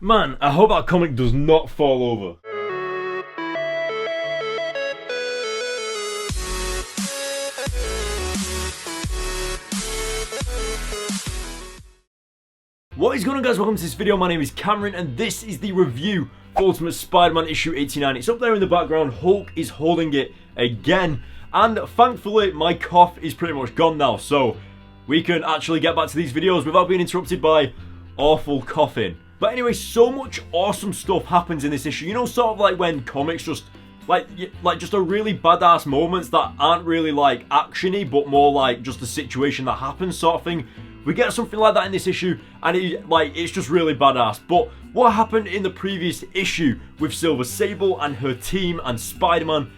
Man, I hope that comic does not fall over. What is going on, guys? Welcome to this video. My name is Cameron and this is the review for Ultimate Spider-Man issue 89. It's up there in the background. Hulk is holding it again, and thankfully my cough is pretty much gone now, so we can actually get back to these videos without being interrupted by awful coughing. But anyway, so much awesome stuff happens in this issue. You know, sort of like when comics just like just a really badass moments that aren't really like actiony, but more like just a situation that happens sort of thing. We get something like that in this issue, and it's just really badass. But what happened in the previous issue with Silver Sable and her team and Spider-Man?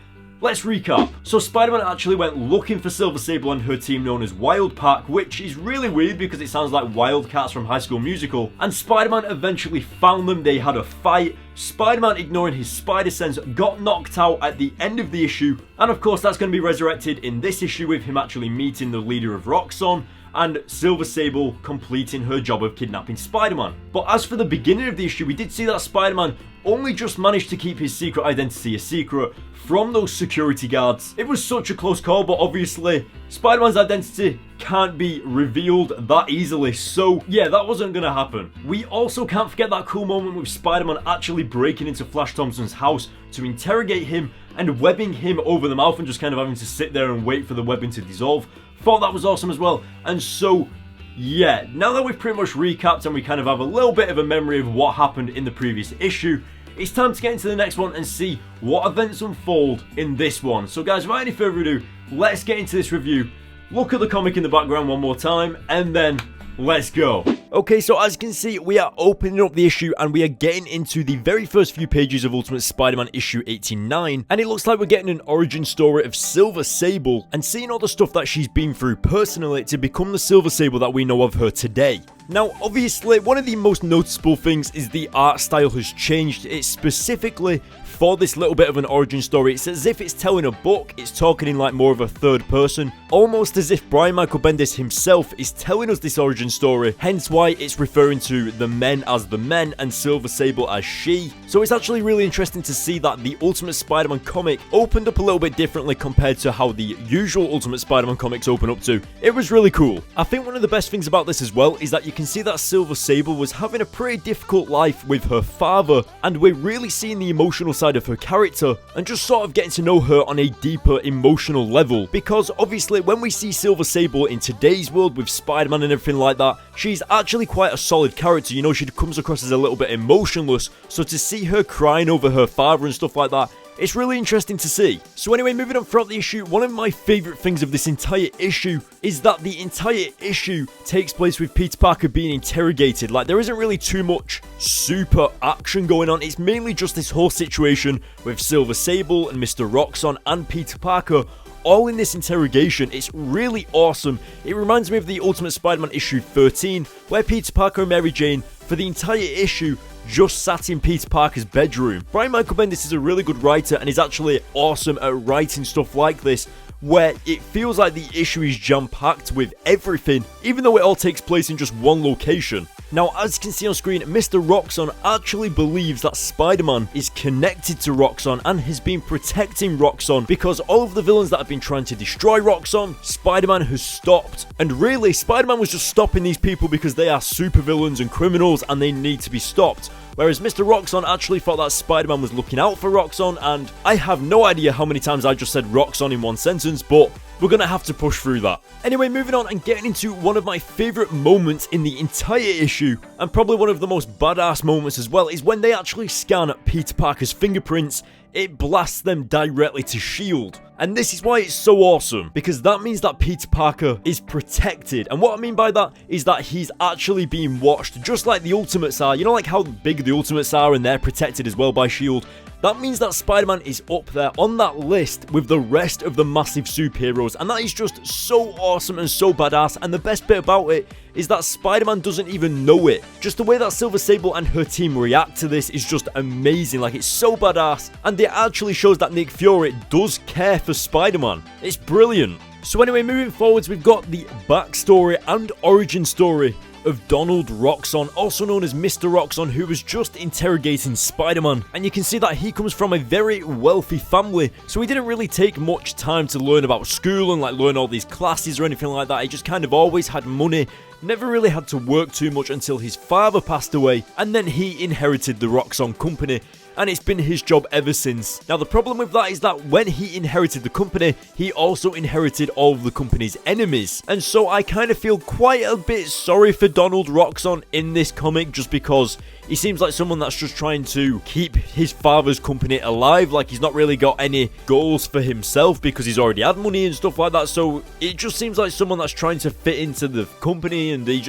Let's recap. So Spider-Man actually went looking for Silver Sable and her team known as Wild Pack, which is really weird because it sounds like Wildcats from High School Musical. And Spider-Man eventually found them. They had a fight. Spider-Man, ignoring his spider sense, got knocked out at the end of the issue. And of course that's going to be resurrected in this issue with him actually meeting the leader of Roxxon and Silver Sable completing her job of kidnapping Spider-Man. But as for the beginning of the issue, we did see that Spider-Man only just managed to keep his secret identity a secret from those security guards. It was such a close call, but obviously Spider-Man's identity can't be revealed that easily, so yeah, that wasn't gonna happen. We also can't forget that cool moment with Spider-Man actually breaking into Flash Thompson's house to interrogate him and webbing him over the mouth and just kind of having to sit there and wait for the webbing to dissolve. Thought that was awesome as well. And so yeah, now that we've pretty much recapped and we kind of have a little bit of a memory of what happened in the previous issue, it's time to get into the next one and see what events unfold in this one. So guys, without any further ado, let's get into this review. Look at the comic in the background one more time, and then let's go. Okay, so as you can see, we are opening up the issue and we are getting into the very first few pages of Ultimate Spider-Man issue 89. And it looks like we're getting an origin story of Silver Sable and seeing all the stuff that she's been through personally to become the Silver Sable that we know of her today. Now, obviously, one of the most noticeable things is the art style has changed. It's specifically for this little bit of an origin story. It's as if it's telling a book. It's talking in like more of a third person, almost as if Brian Michael Bendis himself is telling us this origin story, hence why it's referring to the men as the men and Silver Sable as she. So it's actually really interesting to see that the Ultimate Spider-Man comic opened up a little bit differently compared to how the usual Ultimate Spider-Man comics open up to. It was really cool. I think one of the best things about this as well is that you can see that Silver Sable was having a pretty difficult life with her father, and we're really seeing the emotional side of her character and just sort of getting to know her on a deeper emotional level, because obviously when we see Silver Sable in today's world with Spider-Man and everything like that, she's actually quite a solid character. You know, she comes across as a little bit emotionless, so to see her crying over her father and stuff like that, it's really interesting to see. So anyway, moving on throughout the issue, one of my favourite things of this entire issue is that the entire issue takes place with Peter Parker being interrogated. Like, there isn't really too much super action going on. It's mainly just this whole situation with Silver Sable and Mr. Roxxon and Peter Parker all in this interrogation. It's really awesome. It reminds me of the Ultimate Spider-Man issue 13, where Peter Parker and Mary Jane, for the entire issue, just sat in Peter Parker's bedroom. Brian Michael Bendis is a really good writer and is actually awesome at writing stuff like this, where it feels like the issue is jam-packed with everything, even though it all takes place in just one location. Now, as you can see on screen, Mr. Roxxon actually believes that Spider-Man is connected to Roxxon and has been protecting Roxxon, because all of the villains that have been trying to destroy Roxxon, Spider-Man has stopped. And really, Spider-Man was just stopping these people because they are supervillains and criminals and they need to be stopped. Whereas Mr. Roxxon actually thought that Spider-Man was looking out for Roxxon, and I have no idea how many times I just said Roxxon in one sentence, but we're gonna have to push through that. Anyway, moving on and getting into one of my favourite moments in the entire issue, and probably one of the most badass moments as well, is when they actually scan Peter Parker's fingerprints. It blasts them directly to S.H.I.E.L.D. And this is why it's so awesome, because that means that Peter Parker is protected. And what I mean by that is that he's actually being watched, just like the Ultimates are. You know, like how big the Ultimates are and they're protected as well by S.H.I.E.L.D. That means that Spider-Man is up there on that list with the rest of the massive superheroes, and that is just so awesome and so badass. And the best bit about it is that Spider-Man doesn't even know it. Just the way that Silver Sable and her team react to this is just amazing. Like, it's so badass, and it actually shows that Nick Fury does care for Spider-Man. It's brilliant. So anyway, moving forwards, we've got the backstory and origin story of Donald Roxxon, also known as Mr. Roxxon, who was just interrogating Spider-Man. And you can see that he comes from a very wealthy family, so he didn't really take much time to learn about school and like learn all these classes or anything like that. He just kind of always had money, never really had to work too much until his father passed away, and then he inherited the Roxxon company, and it's been his job ever since. Now the problem with that is that when he inherited the company, he also inherited all of the company's enemies, and so I kind of feel quite a bit sorry for Donald Roxxon in this comic, just because he seems like someone that's just trying to keep his father's company alive. Like, he's not really got any goals for himself because he's already had money and stuff like that, so it just seems like someone that's trying to fit into the company, and he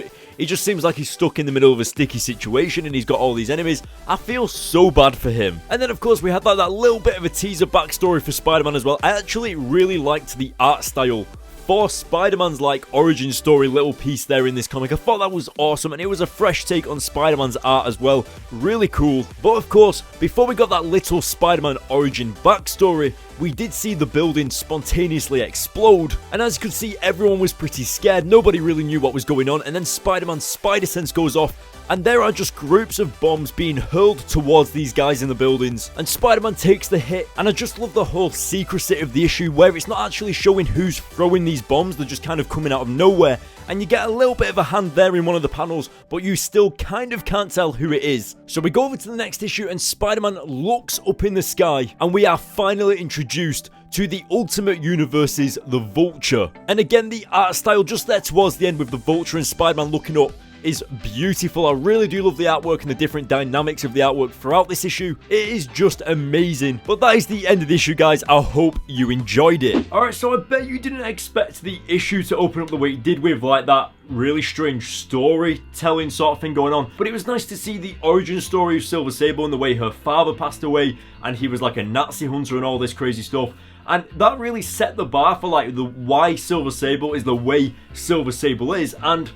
just seems like he's stuck in the middle of a sticky situation and he's got all these enemies. I feel so bad for him. And then of course we had like that little bit of a teaser backstory for Spider-Man as well. I actually really liked the art style for Spider-Man's like origin story little piece there in this comic. I thought that was awesome, and it was a fresh take on Spider-Man's art as well. Really cool. But of course, before we got that little Spider-Man origin backstory, we did see the building spontaneously explode, and as you could see, everyone was pretty scared. Nobody really knew what was going on, and then Spider-Man's spider sense goes off, and there are just groups of bombs being hurled towards these guys in the buildings, and Spider-Man takes the hit. And I just love the whole secrecy of the issue, where it's not actually showing who's throwing these bombs, they're just kind of coming out of nowhere, and you get a little bit of a hand there in one of the panels, but you still kind of can't tell who it is. So we go over to the next issue, and Spider-Man looks up in the sky, and we are finally introduced to the Ultimate Universe's The Vulture. And again, the art style just there towards the end with the Vulture and Spider-Man looking up is beautiful. I really do love the artwork and the different dynamics of the artwork throughout this issue. It is just amazing. But that is the end of the issue, guys. I hope you enjoyed it. Alright, so I bet you didn't expect the issue to open up the way it did, with like that really strange storytelling sort of thing going on. But it was nice to see the origin story of Silver Sable and the way her father passed away and he was like a Nazi hunter and all this crazy stuff. And that really set the bar for like the why Silver Sable is the way Silver Sable is. And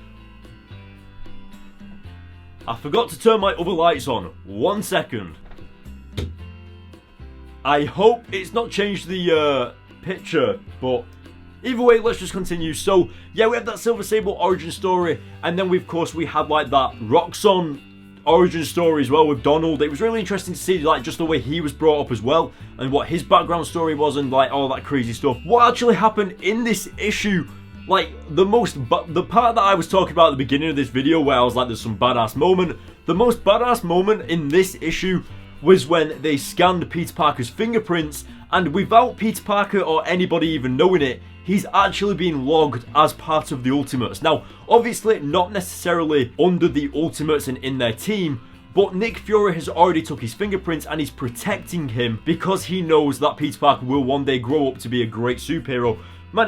I forgot to turn my other lights on. 1 second. I hope it's not changed the picture, but either way, let's just continue. So yeah, we have that Silver Sable origin story, and then of course we had like that Roxxon origin story as well with Donald. It was really interesting to see like just the way he was brought up as well, and what his background story was, and like all that crazy stuff. What actually happened in this issue, like the part that I was talking about at the beginning of this video, where I was like, there's some badass moment. The most badass moment in this issue was when they scanned Peter Parker's fingerprints, and without Peter Parker or anybody even knowing it, he's actually being logged as part of the Ultimates. Now, obviously not necessarily under the Ultimates and in their team, but Nick Fury has already took his fingerprints and he's protecting him because he knows that Peter Parker will one day grow up to be a great superhero. Man,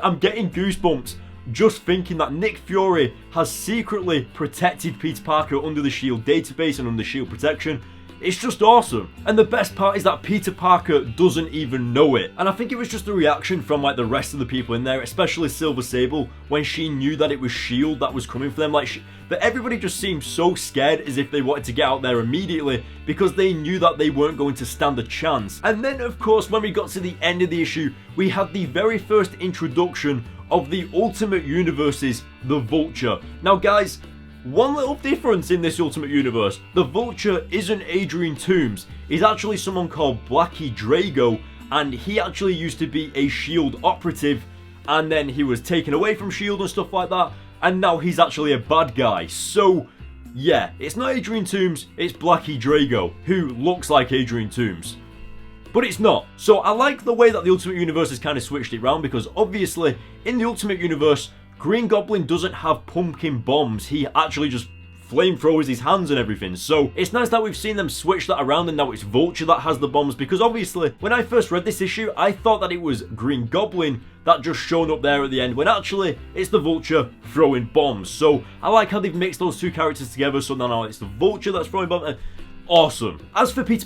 I'm getting goosebumps just thinking that Nick Fury has secretly protected Peter Parker under the S.H.I.E.L.D. database and under S.H.I.E.L.D. protection. It's just awesome. And the best part is that Peter Parker doesn't even know it. And I think it was just the reaction from like the rest of the people in there, especially Silver Sable, when she knew that it was S.H.I.E.L.D. that was coming for them. Like, that everybody just seemed so scared, as if they wanted to get out there immediately, because they knew that they weren't going to stand a chance. And then of course, when we got to the end of the issue, we had the very first introduction of the Ultimate Universe's The Vulture. Now guys, one little difference in this Ultimate Universe: the Vulture isn't Adrian Toomes. He's actually someone called Blackie Drago, and he actually used to be a S.H.I.E.L.D. operative, and then he was taken away from S.H.I.E.L.D. and stuff like that, and now he's actually a bad guy. So yeah, it's not Adrian Toomes, it's Blackie Drago, who looks like Adrian Toomes. But it's not. So I like the way that the Ultimate Universe has kind of switched it around, because obviously in the Ultimate Universe, Green Goblin doesn't have pumpkin bombs. He actually just flamethrowers his hands and everything. So it's nice that we've seen them switch that around, and now it's Vulture that has the bombs, because obviously when I first read this issue, I thought that it was Green Goblin that just shown up there at the end, when actually it's the Vulture throwing bombs. So I like how they've mixed those two characters together, so now it's the Vulture that's throwing bombs. Awesome. As for Peter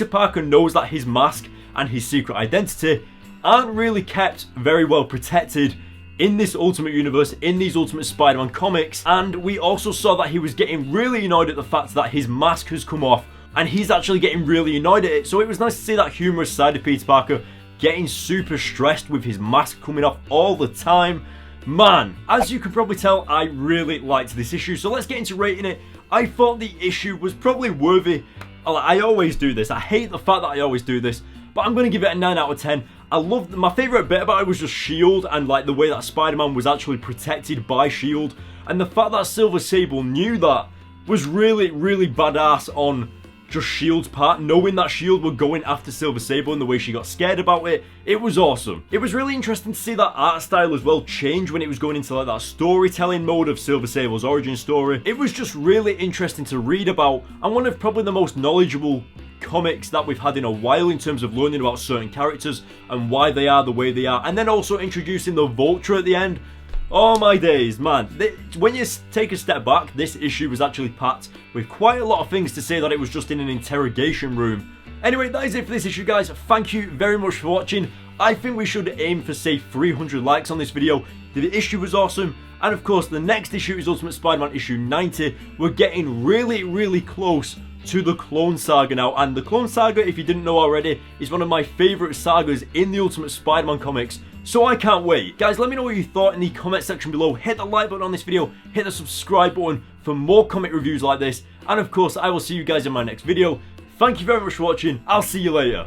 Parker knows that his mask and his secret identity aren't really kept very well protected in this Ultimate Universe, in these Ultimate Spider-Man comics, and we also saw that he was getting really annoyed at the fact that his mask has come off, and he's actually getting really annoyed at it. So it was nice to see that humorous side of Peter Parker getting super stressed with his mask coming off all the time. Man, as you can probably tell, I really liked this issue, so let's get into rating it. I thought the issue was probably worthy. I always do this. I hate the fact that I always do this, but I'm going to give it a 9 out of 10. I loved, my favourite bit about it was just S.H.I.E.L.D. and like the way that Spider-Man was actually protected by S.H.I.E.L.D. And the fact that Silver Sable knew that was really, really badass on just S.H.I.E.L.D.'s part, knowing that S.H.I.E.L.D. were going after Silver Sable and the way she got scared about it. It was awesome. It was really interesting to see that art style as well change when it was going into like that storytelling mode of Silver Sable's origin story. It was just really interesting to read about, and one of probably the most knowledgeable comics that we've had in a while in terms of learning about certain characters and why they are the way they are, and then also introducing the Vulture at the end. Oh my days, man. When you take a step back, this issue was actually packed with quite a lot of things to say that it was just in an interrogation room. Anyway, that is it for this issue, guys. Thank you very much for watching. I think we should aim for, say, 300 likes on this video. The issue was awesome. And of course, the next issue is Ultimate Spider-Man issue 90. We're getting really, really close to the Clone Saga now. And the Clone Saga, if you didn't know already, is one of my favourite sagas in the Ultimate Spider-Man comics. So I can't wait. Guys, let me know what you thought in the comment section below. Hit the like button on this video. Hit the subscribe button for more comic reviews like this. And of course, I will see you guys in my next video. Thank you very much for watching. I'll see you later.